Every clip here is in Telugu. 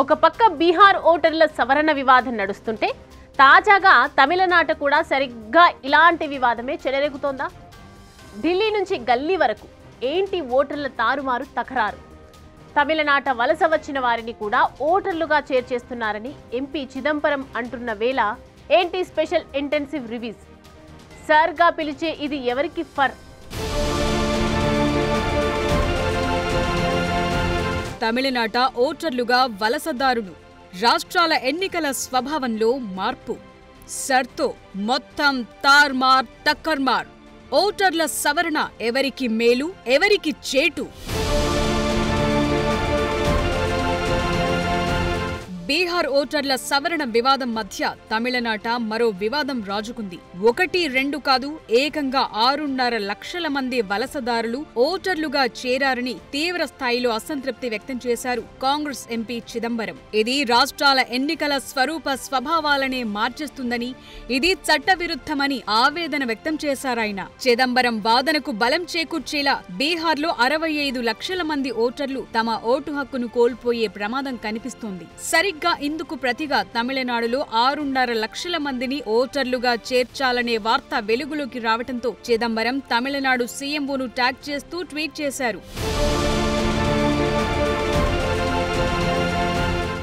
ఒక పక్క బీహార్ ఓటర్ల సవరణ వివాదం నడుస్తుంటే తాజాగా తమిళనాట కూడా సరిగ్గా ఇలాంటి వివాదమే చెలరేగుతోందా? ఢిల్లీ నుంచి గల్లీ వరకు ఏంటి ఓటర్ల తారుమారు తకరారు? తమిళనాట వలస వచ్చిన వారిని కూడా ఓటర్లుగా చేర్చేస్తున్నారని ఎంపీ చిదంబరం అంటున్న వేళ ఏంటి స్పెషల్ ఇంటెన్సివ్ రివ్యూస్? సర్గా పిలిచే ఇది ఎవరికి ఫర్? తమిళనాట ఓటర్లుగా వలసదారులు, రాష్ట్రాల ఎన్నికల స్వభావంలో మార్పు, సర్తో మొత్తం తార్మార్ టక్కర్మార్, ఓటర్ల సవరణ ఎవరికి మేలు ఎవరికి చేటు? బీహార్ ఓటర్ల సవరణ వివాదం మధ్య తమిళనాట మరో వివాదం రాజుకుంది. 1-2 కాదు, ఏకంగా 6.5 లక్షల మంది వలసదారులు ఓటర్లుగా చేరారని తీవ్ర స్థాయిలో అసంతృప్తి వ్యక్తం చేశారు కాంగ్రెస్ ఎంపీ చిదంబరం. ఇది రాష్ట్రాల ఎన్నికల స్వరూప స్వభావాలనే మార్చేస్తుందని, ఇది చట్టవిరుద్ధమని ఆవేదన వ్యక్తం చేశారాయన. చిదంబరం వాదనకు బలం చేకూర్చేలా బీహార్లో 65 లక్షల మంది ఓటర్లు తమ ఓటు హక్కును కోల్పోయే ప్రమాదం కనిపిస్తోంది. ఇందుకు ప్రతిగా తమిళనాడులో 6.5 లక్షల మందిని ఓటర్లుగా చేర్చాలనే వార్త వెలుగులోకి రావడంతో చిదంబరం తమిళనాడు సీఎంఓను ట్యాగ్ చేస్తూ ట్వీట్ చేశారు.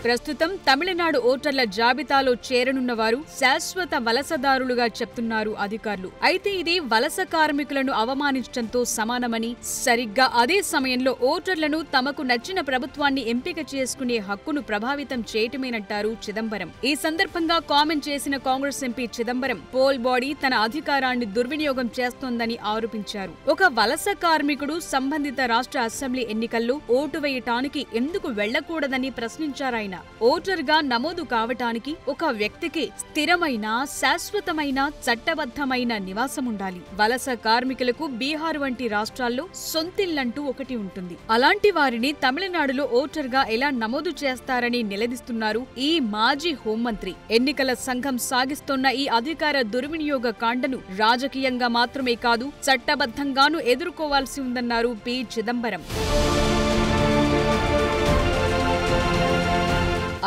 ప్రస్తుతం తమిళనాడు ఓటర్ల జాబితాలో చేరనున్న వారు శాశ్వత వలసదారులుగా చెప్తున్నారు అధికారులు. అయితే ఇది వలస కార్మికులను అవమానించడంతో సమానమని, సరిగ్గా అదే సమయంలో ఓటర్లను తమకు నచ్చిన ప్రభుత్వాన్ని ఎంపిక చేసుకునే హక్కును ప్రభావితం చేయటమేనంటారు చిదంబరం. ఈ సందర్భంగా కామెంట్ చేసిన Congress MP Chidambaram poll body తన అధికారాన్ని దుర్వినియోగం చేస్తోందని ఆరోపించారు. ఒక వలస కార్మికుడు సంబంధిత రాష్ట్ర అసెంబ్లీ ఎన్నికల్లో ఓటు వేయటానికి ఎందుకు వెళ్లకూడదని ప్రశ్నించారాయన. ఓటర్గా నమోదు కావటానికి ఒక వ్యక్తికి స్థిరమైన, శాశ్వతమైన, చట్టబద్ధమైన నివాసం ఉండాలి. వలస కార్మికులకు బీహార్ వంటి రాష్ట్రాల్లో సొంతిల్లంటూ ఒకటి ఉంటుంది. అలాంటి వారిని తమిళనాడులో ఓటర్గా ఎలా నమోదు చేస్తారని నిలదీస్తున్నారు ఈ మాజీ హోంమంత్రి. ఎన్నికల సంఘం సాగిస్తోన్న ఈ అధికార దుర్వినియోగ కాండను రాజకీయంగా మాత్రమే కాదు, చట్టబద్ధంగానూ ఎదుర్కోవాల్సి ఉందన్నారు పి చిదంబరం.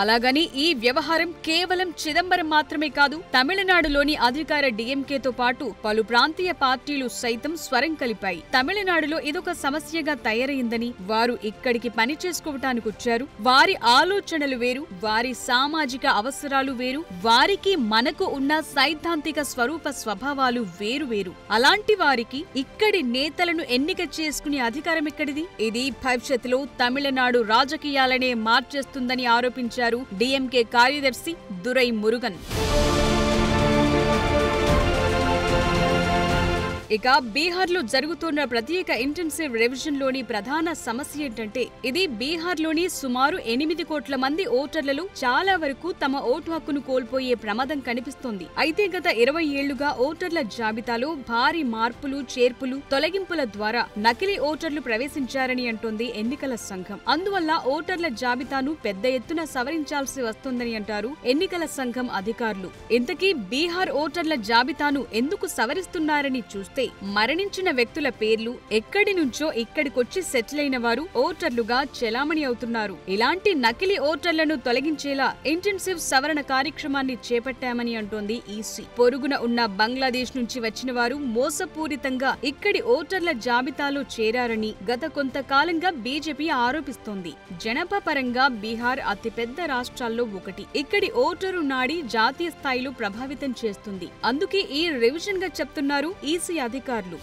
అలాగని ఈ వ్యవహారం కేవలం చిదంబరం మాత్రమే కాదు, తమిళనాడులోని అధికార డీఎంకేతో పాటు పలు ప్రాంతీయ పార్టీలు సైతం స్వరం కలిపాయి. తమిళనాడులో ఇదొక సమస్యగా తయారైందని, వారు ఇక్కడికి పని చేసుకోవటానికి వచ్చారు, వారి ఆలోచనలు వేరు, వారి సామాజిక అవసరాలు వేరు, వారికి మనకు ఉన్న సైద్ధాంతిక స్వరూప స్వభావాలు వేరు వేరు. అలాంటి వారికి ఇక్కడి నేతలను ఎన్నిక చేసుకునే అధికారం ఎక్కడిది? ఇది భవిష్యత్తులో తమిళనాడు రాజకీయాలనే మార్చేస్తుందని ఆరోపించారు డిఎంకే కార్యదర్శి దురై మురుగన్. ఇక బీహార్లో జరుగుతున్న ప్రత్యేక ఇంటెన్సివ్ రివిజన్లోని ప్రధాన సమస్య ఏంటంటే, ఇది బీహార్లోని సుమారు 8 కోట్ల మంది ఓటర్లలో చాలా వరకు తమ ఓటు హక్కును కోల్పోయే ప్రమాదం కనిపిస్తోంది. అయితే గత 20 ఏళ్లుగా ఓటర్ల జాబితాలో భారీ మార్పులు, చేర్పులు, తొలగింపుల ద్వారా నకిలీ ఓటర్లు ప్రవేశించారని అంటోంది ఎన్నికల సంఘం. అందువల్ల ఓటర్ల జాబితాను పెద్ద ఎత్తున సవరించాల్సి వస్తోందని అంటారు ఎన్నికల సంఘం అధికారులు. ఇంతకీ బీహార్ ఓటర్ల జాబితాను ఎందుకు సవరిస్తున్నారని చూస్తే, మరణించిన వ్యక్తుల పేర్లు, ఎక్కడి నుంచో ఇక్కడికొచ్చి సెటిల్ అయిన వారు ఓటర్లుగా చెలామణి అవుతున్నారు. ఇలాంటి నకిలీ ఓటర్లను తొలగించేలా ఇంటెన్సివ్ సవరణ కార్యక్రమాన్ని చేపట్టామని అంటోంది ఈసీ. పొరుగున ఉన్న బంగ్లాదేశ్ నుంచి వచ్చిన వారు మోసపూరితంగా ఇక్కడి ఓటర్ల జాబితాలో చేరారని గత కొంతకాలంగా బీజేపీ ఆరోపిస్తోంది. జనాభా పరంగా బీహార్ అతిపెద్ద రాష్ట్రాల్లో ఒకటి. ఇక్కడి ఓటరు నాడి జాతీయ స్థాయిలో ప్రభావితం చేస్తుంది. అందుకే ఈ రివిజన్ గా చెప్తున్నారు ఈసీ అధికారులు.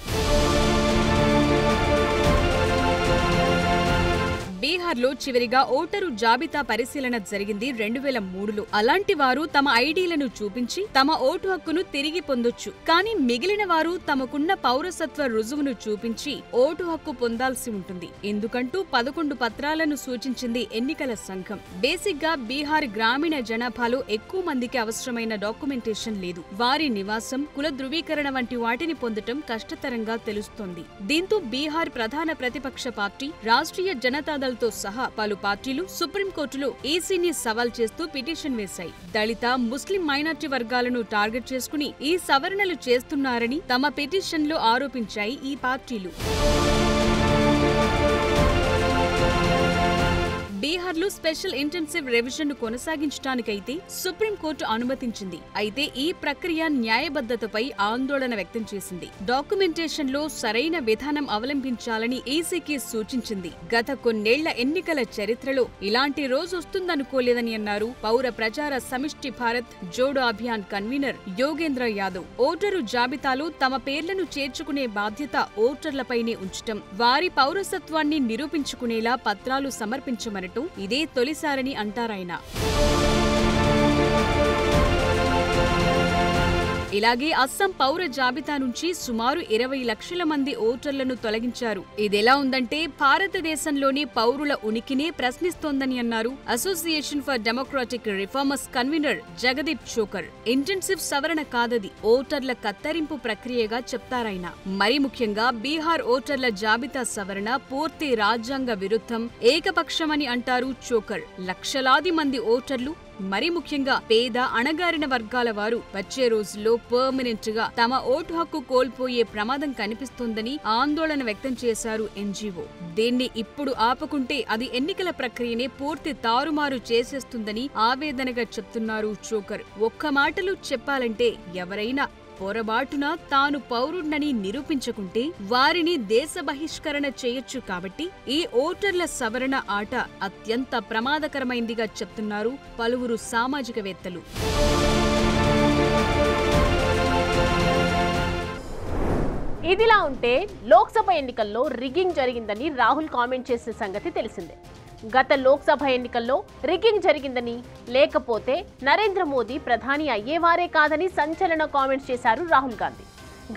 బీహార్లో చివరిగా ఓటరు జాబితా పరిశీలన జరిగింది 2003లో. అలాంటి వారు తమ ఐడీలను చూపించి తమ ఓటు హక్కును తిరిగి పొందొచ్చు. కానీ మిగిలిన వారు తమకున్న పౌరసత్వ రుజువును చూపించి ఓటు హక్కు పొందాల్సి ఉంటుంది. ఎందుకంటూ 11 పత్రాలను సూచించింది ఎన్నికల సంఘం. బేసిక్ గా బీహార్ గ్రామీణ జనాభాలో ఎక్కువ మందికి అవసరమైన డాక్యుమెంటేషన్ లేదు. వారి నివాసం, కుల ధృవీకరణ వంటి వాటిని పొందటం కష్టతరంగా తెలుస్తోంది. దీంతో బీహార్ ప్రధాన ప్రతిపక్ష పార్టీ రాష్ట్రీయ జనతాదళ్ తో సహా పలు పార్టీలు సుప్రీంకోర్టులో ఈసీని సవాల్ చేస్తూ పిటిషన్ వేశాయి. దళిత, ముస్లిం మైనార్టీ వర్గాలను టార్గెట్ చేసుకుని ఈ సవరణలు చేస్తున్నారని తమ పిటిషన్లో ఆరోపించాయి ఈ పార్టీలు. బీహార్లో స్పెషల్ ఇంటెన్సివ్ రివిజన్ కొనసాగించడానికైతే సుప్రీంకోర్టు అనుమతించింది. అయితే ఈ ప్రక్రియ న్యాయబద్ధతపై ఆందోళన వ్యక్తం చేసింది. డాక్యుమెంటేషన్ లో సరైన విధానం అవలంబించాలని ఈసీకి సూచించింది. గత కొన్నేళ్ల ఎన్నికల చరిత్రలో ఇలాంటి రోజు వస్తుందనుకోలేదని అన్నారు పౌర ప్రచార సమిష్టి భారత్ జోడో అభియాన్ కన్వీనర్ యోగేంద్ర యాదవ్. ఓటరు జాబితాలో తమ పేర్లను చేర్చుకునే బాధ్యత ఓటర్లపైనే ఉంచటం, వారి పౌరసత్వాన్ని నిరూపించుకునేలా పత్రాలు సమర్పించమనటం ఇదే తొలిసారని అంటారాయన. ఇలాగే అస్సాం పౌర జాబితా నుంచి సుమారు 20 లక్షల మంది ఓటర్లను తొలగించారు. ఇదెలా ఉందంటే భారతదేశంలోని పౌరుల ఉనికినే ప్రశ్నిస్తోందని అన్నారు association for democratic reformers convener Jagdeep choker. Intensive సవరణ కాదది, ఓటర్ల కత్తరింపు ప్రక్రియగా చెప్తారాయన. మరీ ముఖ్యంగా బీహార్ ఓటర్ల జాబితా సవరణ పూర్తి రాజ్యాంగ విరుద్ధం, ఏకపక్షమని అంటారు చోకర్. లక్షలాది మంది ఓటర్లు, మరీ ముఖ్యంగా పేద అణగారిన వర్గాల వారు వచ్చే రోజుల్లో పర్మనెంట్ గా తమ ఓటు హక్కు కోల్పోయే ప్రమాదం కనిపిస్తోందని ఆందోళన వ్యక్తం చేశారు ఎన్జీఓ. దీన్ని ఇప్పుడు ఆపకుంటే అది ఎన్నికల ప్రక్రియనే పూర్తి తారుమారు చేసేస్తుందని ఆవేదనగా చెప్తున్నారు చోకర్. ఒక్క మాటలో చెప్పాలంటే ఎవరైనా పొరబాటున తాను పౌరుణ్ణని నిరూపించుకుంటే వారిని దేశ బహిష్కరణ చేయొచ్చు. కాబట్టి ఈ ఓటర్ల సవరణ ఆట అత్యంత ప్రమాదకరమైందిగా చెప్తున్నారు పలువురు సామాజికవేత్తలు. ఇదిలా ఉంటే లోక్సభ ఎన్నికల్లో రిగ్గింగ్ జరిగిందని రాహుల్ కామెంట్ చేసిన సంగతి తెలిసిందే. గత లోక్సభ ఎన్నికల్లో రిగ్గింగ్ జరిగిందని, లేకపోతే నరేంద్ర మోదీ ప్రధాని అయ్యేవారే కాదని సంచలన కామెంట్స్ చేశారు రాహుల్ గాంధీ.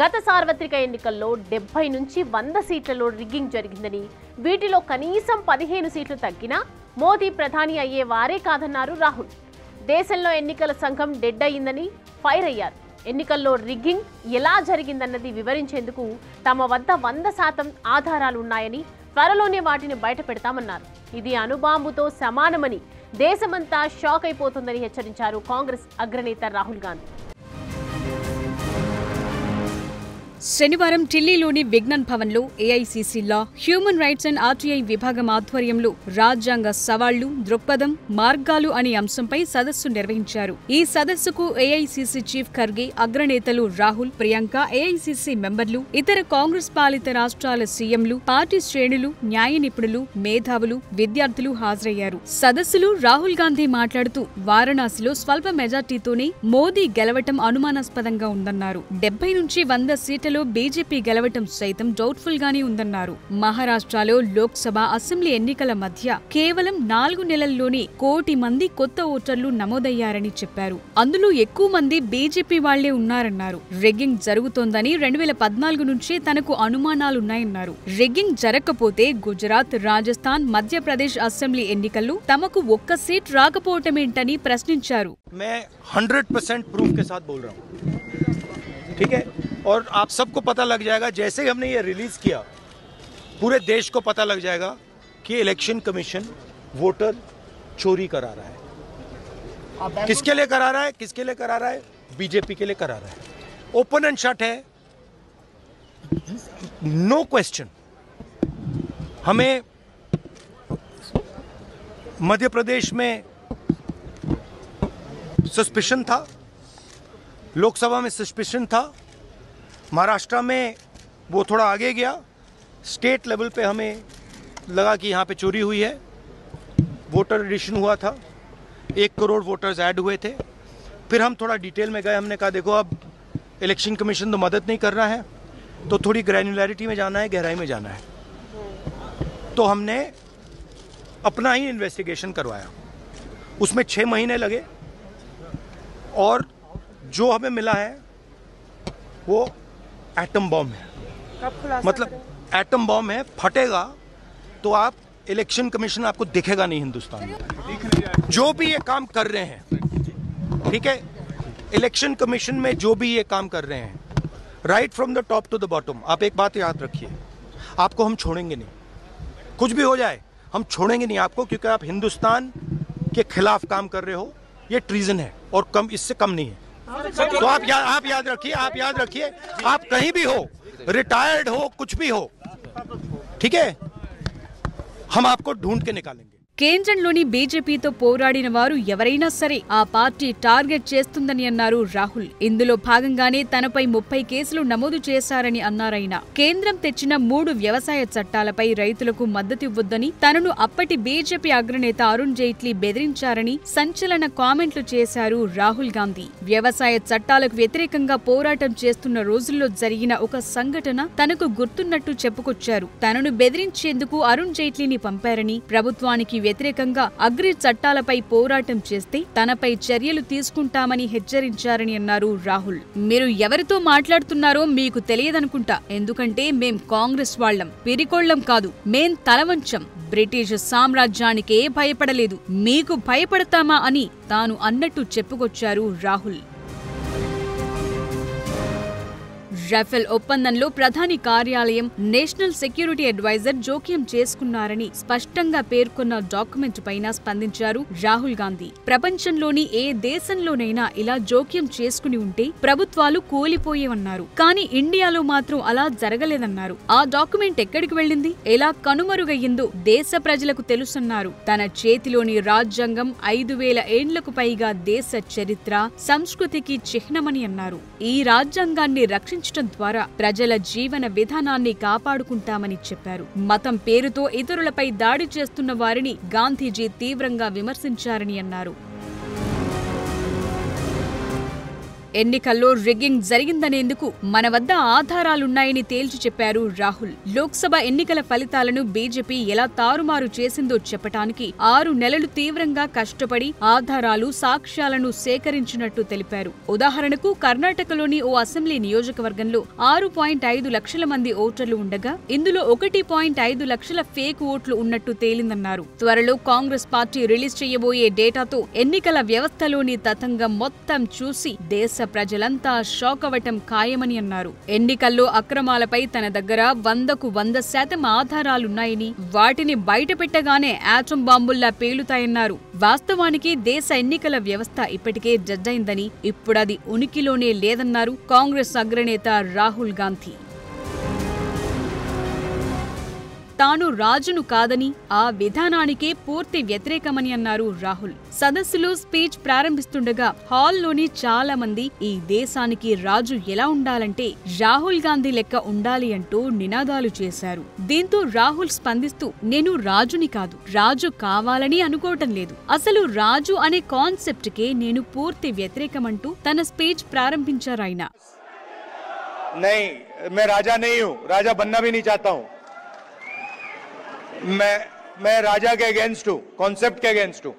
గత సార్వత్రిక ఎన్నికల్లో 70 నుంచి 100 సీట్లలో రిగ్గింగ్ జరిగిందని, వీటిలో కనీసం 15 సీట్లు తగ్గినా మోదీ ప్రధాని అయ్యేవారే కాదన్నారు రాహుల్. దేశంలో ఎన్నికల సంఘం డెడ్ అయ్యిందని ఫైర్ అయ్యారు. ఎన్నికల్లో రిగ్గింగ్ ఎలా జరిగిందన్నది వివరించేందుకు తమ వద్ద 100% ఆధారాలున్నాయని, త్వరలోనే వాటిని బయట పెడతామన్నారు. ఇది అణుబాంబుతో సమానమని దేశమంతా షాక్ అయిపోతుందని హెచ్చరించారు కాంగ్రెస్ అగ్రనేత రాహుల్ గాంధీ. శనివారం ఢిల్లీలోని విజ్ఞాన్ భవన్లో AICC law, human rights and RTI విభాగం ఆధ్వర్యంలో రాజ్యాంగ సవాళ్లు, దృక్పథం, మార్గాలు అనే అంశంపై సదస్సు నిర్వహించారు. ఈ సదస్సుకు ఏఐసీసీ చీఫ్ ఖర్గే, అగ్రనేతలు రాహుల్, ప్రియాంక, ఏఐసీసీ మెంబర్లు, ఇతర కాంగ్రెస్ పాలిత రాష్ట్రాల సీఎంలు, పార్టీ శ్రేణులు, న్యాయ నిపుణులు, మేధావులు, విద్యార్థులు హాజరయ్యారు. సదస్సులో రాహుల్ గాంధీ మాట్లాడుతూ వారణాసిలో స్వల్ప మెజార్టీతోనే మోదీ గెలవటం అనుమానాస్పదంగా ఉందన్నారు. 70 నుంచి 100 సీట్ల బీజేపీ గెలవటం సైతం డౌట్ఫుల్ గానే ఉందన్నారు. మహారాష్ట్రలో లోక్సభ, అసెంబ్లీ ఎన్నికల మధ్య కేవలం 4 నెలల్లోనే 1 కోటి మంది కొత్త ఓటర్లు నమోదయ్యారని చెప్పారు. అందులో ఎక్కువ మంది బీజేపీ వాళ్లే ఉన్నారన్నారు. రిగ్గింగ్ జరుగుతోందని 2014 నుంచే తనకు అనుమానాలున్నాయన్నారు. రిగ్గింగ్ జరగకపోతే గుజరాత్, రాజస్థాన్, మధ్యప్రదేశ్ అసెంబ్లీ ఎన్నికల్లో తమకు 1 సీట్ రాకపోవటమేంటని ప్రశ్నించారు. ठीक है, और आप सबको पता लग जाएगा जैसे ही हमने ये रिलीज किया, पूरे देश को पता लग जाएगा कि इलेक्शन कमीशन वोटर चोरी करा रहा है। किसके लिए करा रहा है? किसके लिए करा रहा है? बीजेपी के लिए करा रहा है। ओपन एंड शट है, नो क्वेश्चन। हमें मध्य प्रदेश में सस्पिशन था, लोकसभा में सस्पिशन था, महाराष्ट्र में वो थोड़ा आगे गया, स्टेट लेवल पे हमें लगा कि यहाँ पे चोरी हुई है। वोटर एडिशन हुआ था, 1 करोड़ वोटर्स ऐड हुए थे। फिर हम थोड़ा डिटेल में गए, हमने कहा देखो अब इलेक्शन कमीशन तो मदद नहीं कर रहा है, तो थोड़ी ग्रैन्युलैरिटी में जाना है, गहराई में जाना है। तो हमने अपना ही इन्वेस्टिगेशन करवाया, उसमें 6 महीने लगे और जो हमें मिला है वो एटम बॉम्ब है। मतलब एटम बॉम्ब है, फटेगा तो आप इलेक्शन कमीशन आपको दिखेगा नहीं हिंदुस्तान में। जो भी ये काम कर रहे हैं, ठीक है, इलेक्शन कमीशन में जो भी ये काम कर रहे हैं, right from the top to the bottom, आप एक बात याद रखिए, आपको हम छोड़ेंगे नहीं। कुछ भी हो जाए हम छोड़ेंगे नहीं आपको, क्योंकि आप हिंदुस्तान के खिलाफ काम कर रहे हो। ये ट्रीजन है और कम, इससे कम नहीं है। तो आप याद रखिए, आप कहीं भी हो, रिटायर्ड हो, कुछ भी हो, ठीक है, हम आपको ढूंढ के निकालेंगे। కేంద్రంలోని బీజేపీతో పోరాడిన వారు ఎవరైనా సరే ఆ పార్టీ టార్గెట్ చేస్తుందని అన్నారు రాహుల్. ఇందులో భాగంగానే తనపై 30 కేసులు నమోదు చేశారని అన్నారాయన. కేంద్రం తెచ్చిన 3 వ్యవసాయ చట్టాలపై రైతులకు మద్దతివ్వొద్దని తనను అప్పటి బీజేపీ అగ్రనేత అరుణ్ జైట్లీ బెదిరించారని సంచలన కామెంట్లు చేశారు రాహుల్ గాంధీ. వ్యవసాయ చట్టాలకు వ్యతిరేకంగా పోరాటం చేస్తున్న రోజుల్లో జరిగిన ఒక సంఘటన తనకు గుర్తున్నట్టు చెప్పుకొచ్చారు. తనను బెదిరించేందుకు అరుణ్ జైట్లీని పంపారని, ప్రభుత్వానికి వ్యతిరేకంగా అగ్రి చట్టాలపై పోరాటం చేస్తే తనపై చర్యలు తీసుకుంటామని హెచ్చరించారని అన్నారు రాహుల్. మీరు ఎవరితో మాట్లాడుతున్నారో మీకు తెలియదనుకుంటా. ఎందుకంటే మేం కాంగ్రెస్ వాళ్లం, పిరికోళ్లం కాదు. మేం తలవంచం. బ్రిటిష్ సామ్రాజ్యానికే భయపడలేదు, మీకు భయపడతామా అని తాను అన్నట్టు చెప్పుకొచ్చారు రాహుల్. రఫేల్ ఒప్పందంలో ప్రధాని కార్యాలయం, నేషనల్ సెక్యూరిటీ అడ్వైజర్ జోక్యం చేసుకున్నారని స్పష్టంగా పేర్కొన్న డాక్యుమెంట్ పైన స్పందించారు రాహుల్ గాంధీ. ప్రపంచంలోని ఏ దేశంలోనైనా ఇలా జోక్యం చేసుకుని ఉంటే ప్రభుత్వాలు కూలిపోయేవన్నారు. కానీ ఇండియాలో మాత్రం అలా జరగలేదన్నారు. ఆ డాక్యుమెంట్ ఎక్కడికి వెళ్ళింది, ఎలా కనుమరుగయ్యిందో దేశ ప్రజలకు తెలుసన్నారు. తన చేతిలోని రాజ్యాంగం 5000 ఏండ్లకు పైగా దేశ చరిత్ర, సంస్కృతికి చిహ్నమని అన్నారు. ఈ రాజ్యాంగాన్ని రక్షించడం ద్వారా ప్రజల జీవన విధానాన్ని కాపాడుకుంటామని చెప్పారు. మతం పేరుతో ఇతరులపై దాడి చేస్తున్న వారిని గాంధీజీ తీవ్రంగా విమర్శించారని అన్నారు. ఎన్నికల్లో రిగ్గింగ్ జరిగిందనేందుకు మన వద్ద ఆధారాలున్నాయని తేల్చి చెప్పారు రాహుల్. లోక్సభ ఎన్నికల ఫలితాలను బీజేపీ ఎలా తారుమారు చేసిందో చెప్పటానికి 6 నెలలు తీవ్రంగా కష్టపడి ఆధారాలు, సాక్ష్యాలను సేకరించినట్టు తెలిపారు. ఉదాహరణకు కర్ణాటకలోని ఓ అసెంబ్లీ నియోజకవర్గంలో 6.5 లక్షల మంది ఓటర్లు ఉండగా ఇందులో 1.5 లక్షల ఫేక్ ఓట్లు ఉన్నట్టు తేలిందన్నారు. త్వరలో కాంగ్రెస్ పార్టీ రిలీజ్ చేయబోయే డేటాతో ఎన్నికల వ్యవస్థలోని తతంగం మొత్తం చూసి దేశ ప్రజలంతా షాక్ అవ్వటం ఖాయమని అన్నారు. ఎన్నికల్లో అక్రమాలపై తన దగ్గర 100కు 100% ఆధారాలున్నాయని, వాటిని బయటపెట్టగానే ఆటం బాంబుల్లా పేలుతాయన్నారు. వాస్తవానికి దేశ ఎన్నికల వ్యవస్థ ఇప్పటికే జడ్జైందని, ఇప్పుడది ఉనికిలోనే లేదన్నారు కాంగ్రెస్ అగ్రనేత రాహుల్ గాంధీ. తాను రాజును కాదని, ఆ విధానానికే పూర్తి వ్యతిరేకమని అన్నారు రాహుల్. సదస్సులో స్పీచ్ ప్రారంభిస్తుండగా హాల్లోని చాలా మంది ఈ దేశానికి రాజు ఎలా ఉండాలంటే రాహుల్ గాంధీ లెక్క ఉండాలి అంటూ నినాదాలు చేశారు. దీంతో రాహుల్ స్పందిస్తూ, నేను రాజుని కాదు, రాజు కావాలని అనుకోవటం లేదు, అసలు రాజు అనే కాన్సెప్ట్ కే నేను పూర్తి వ్యతిరేకమంటూ తన స్పీచ్ ప్రారంభించారాయన. मैं राजा नहीं हूं, राजा बनना भी नहीं चाहता हूं. मैं राजा के अगेंस्ट हूं, कॉन्सेप्ट के अगेंस्ट हूं.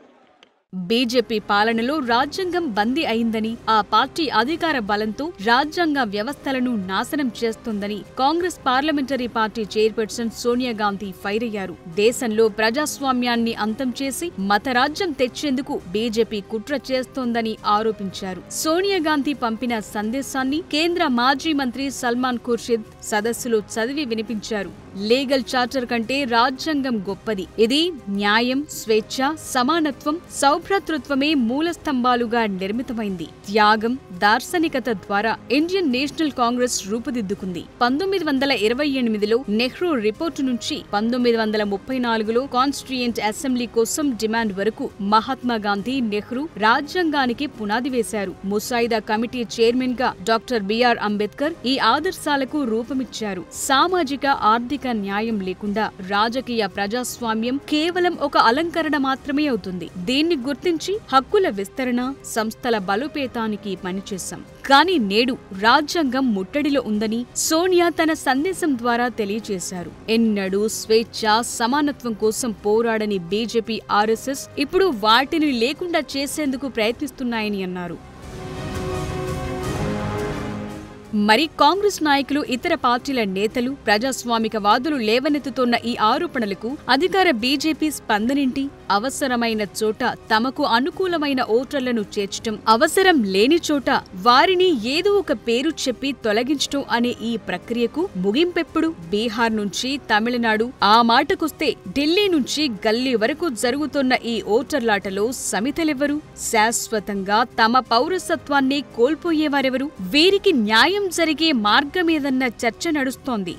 బీజేపీ పాలనలో రాజ్యాంగం బందీ అయిందని, ఆ పార్టీ అధికార బలంతో రాజ్యాంగ వ్యవస్థలను నాశనం చేస్తోందని Congress parliamentary party chairperson Sonia Gandhi fire అయ్యారు. దేశంలో ప్రజాస్వామ్యాన్ని అంతం చేసి మతరాజ్యం తెచ్చేందుకు బీజేపీ కుట్ర చేస్తోందని ఆరోపించారు. సోనియా గాంధీ పంపిన సందేశాన్ని కేంద్ర మాజీ మంత్రి సల్మాన్ ఖుర్షిద్ సదస్సులో చదివి వినిపించారు. లీగల్ చార్టర్ కంటే రాజ్యాంగం గొప్పది. ఇది న్యాయం, స్వేచ్ఛ, సమానత్వం, సౌభ్రాతృత్వమే మూల స్తంభాలుగా నిర్మితమైంది. త్యాగం, దార్శనికత ద్వారా ఇండియన్ నేషనల్ కాంగ్రెస్ రూపుదిద్దుకుంది. 1928లో నెహ్రూ రిపోర్టు నుంచి 1934లో కాన్స్టిట్యూయెంట్ అసెంబ్లీ కోసం డిమాండ్ వరకు మహాత్మా గాంధీ, నెహ్రూ రాజ్యాంగానికి పునాది వేశారు. ముసాయిదా కమిటీ చైర్మన్ గా డాక్టర్ బిఆర్ అంబేద్కర్ ఈ ఆదర్శాలకు రూపమిచ్చారు. సామాజిక, ఆర్థిక న్యాయం లేకుండా రాజకీయ ప్రజాస్వామ్యం కేవలం ఒక అలంకరణ మాత్రమే అవుతుంది. దీన్ని గుర్తించి హక్కుల విస్తరణ, సంస్థల బలోపేతానికి పనిచేశాం. కానీ నేడు రాజ్యాంగం ముట్టడిలో ఉందని సోనియా తన సందేశం ద్వారా తెలియజేశారు. ఎన్నడూ స్వేచ్ఛ, సమానత్వం కోసం పోరాడని బీజేపీ, ఆర్ఎస్ఎస్ ఇప్పుడు వాటిని లేకుండా చేసేందుకు ప్రయత్నిస్తున్నాయని అన్నారు. మరి కాంగ్రెస్ నాయకులు, ఇతర పార్టీల నేతలు, ప్రజాస్వామికవాదులు లేవనెత్తుతోన్న ఈ ఆరోపణలకు అధికార బీజేపీ స్పందనేంటి? అవసరమైన చోట తమకు అనుకూలమైన ఓటర్లను చేర్చటం, అవసరం లేని చోట వారిని ఏదో ఒక పేరు చెప్పి తొలగించటం అనే ఈ ప్రక్రియకు ముగింపెప్పుడు? బీహార్ నుంచి తమిళనాడు, ఆ మాటకొస్తే ఢిల్లీ నుంచి గల్లీ వరకు జరుగుతున్న ఈ ఓటర్లాటలో సమితలెవరు? శాశ్వతంగా తమ పౌరసత్వాన్ని కోల్పోయేవారెవరు? వీరికి న్యాయం జరిగే మార్గమేదన్న చర్చ నడుస్తోంది.